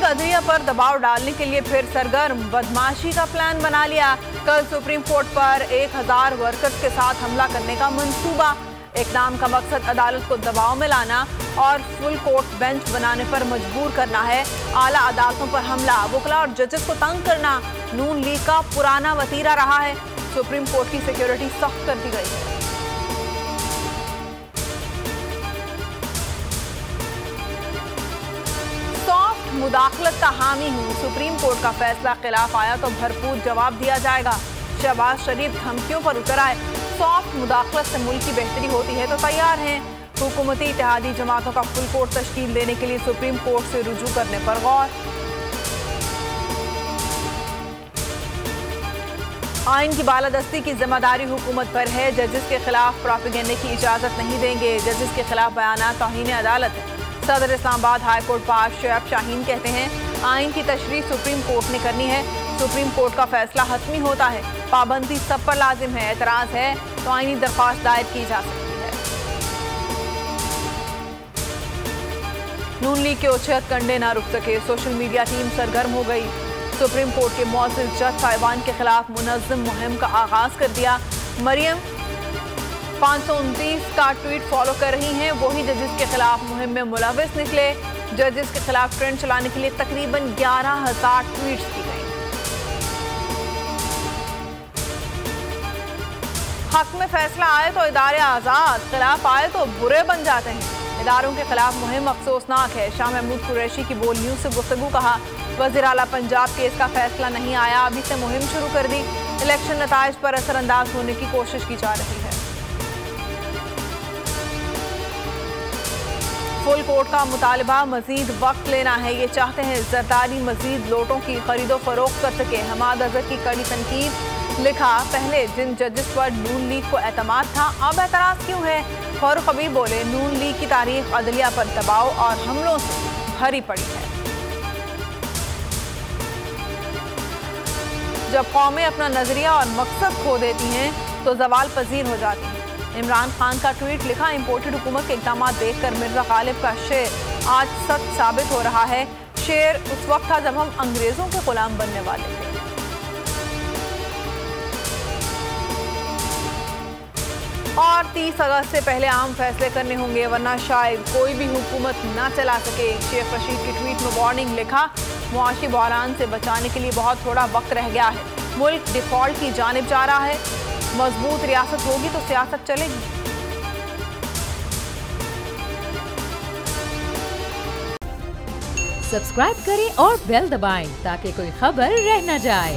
अदलिया पर दबाव डालने के लिए फिर सरगर्म, बदमाशी का प्लान बना लिया। कल सुप्रीम कोर्ट पर 1000 वर्कर्स के साथ हमला करने का मंसूबा। इक़दाम का मकसद अदालत को दबाव में लाना और फुल कोर्ट बेंच बनाने पर मजबूर करना है। आला अदालतों पर हमला, वकला और जजेस को तंग करना नून लीग का पुराना वतीरा रहा है। सुप्रीम कोर्ट की सिक्योरिटी सख्त कर दी गई है। मुदाखलत का हामी हूँ, सुप्रीम कोर्ट का फैसला खिलाफ आया तो भरपूर जवाब दिया जाएगा। शहबाज शरीफ धमकियों पर उतर आए, सॉफ्ट मुदाखलत से मुल्क की बेहतरी होती है तो तैयार हैं। हुकूमती इत्तेहादी जमातों का फुल कोर्ट तश्कील देने के लिए सुप्रीम कोर्ट से रुजू करने पर गौर। आइन की बालादस्ती की जिम्मेदारी हुकूमत पर है, जजेस के खिलाफ प्रोपेगेंडे की इजाजत नहीं देंगे। जजेस के खिलाफ बयान तौहीन अदालत है। सदर इस्लामाबाद हाई कोर्ट पास शुएब शाहीन कहते हैं आइन की तशरीह सुप्रीम कोर्ट ने करनी है। सुप्रीम कोर्ट का फैसला हतमी होता है, पाबंदी सब पर लाजिम है। एतराज है तो आइनी दरख्वास्त दायर की जा सकती है। नून लीग के उछेहत कंडे ना रुक सके, सोशल मीडिया टीम सरगर्म हो गई। सुप्रीम कोर्ट के मुअज़्ज़िज़ जज साहिबान के खिलाफ मुनज़्ज़म मुहिम का आगाज कर दिया। मरियम 529 का ट्वीट फॉलो कर रही हैं, वही जजेस के खिलाफ मुहिम में मुलविस निकले। जजेस के खिलाफ ट्रेंड चलाने के लिए तकरीबन 11,000 ट्वीट्स की गई। हक में फैसला आए तो इदारे आज़ाद, खिलाफ आए तो बुरे बन जाते हैं। इदारों के खिलाफ मुहिम अफसोसनाक है। शाह महमूद कुरैशी की बोल न्यूज़ से गुफ्तगू कहा, वज़ीर आला पंजाब केस का फैसला नहीं आया, अभी से मुहिम शुरू कर दी। इलेक्शन नताइज पर असरअंदाज होने की कोशिश की जा रही है। फुल कोर्ट का मुतालबा, मजीद वक्त लेना है। ये चाहते हैं जरदारी मजीद लोटों की खरीदो फरोख्त कर सके। हमाद अजहर की कड़ी तनकीद, लिखा पहले जिन जजेस पर नून लीग को एतमाद था अब एतराज क्यों है। फारूक हबीब बोले नून लीग की तारीख अदलिया पर दबाव और हमलों से भरी पड़ी है। जब कौमें अपना नजरिया और मकसद खो देती हैं तो जवाल पजीर हो जाती हैं। इमरान खान का ट्वीट, लिखा इंपोर्टेड हुकूमत के इक़दाम देखकर मिर्जा गालिब का शेर आज सच साबित हो रहा है। शेर उस वक्त था जब हम अंग्रेजों के गुलाम बनने वाले थे। और 30 अगस्त से पहले अहम फैसले करने होंगे वरना शायद कोई भी हुकूमत ना चला सके। शेख रशीद की ट्वीट में वार्निंग, लिखा मुआशी बहरान से बचाने के लिए बहुत थोड़ा वक्त रह गया है। मुल्क डिफॉल्ट की जानिब जा रहा है। मजबूत रियासत होगी तो सियासत चलेगी। सब्सक्राइब करें और बेल दबाएं ताकि कोई खबर रह न जाए।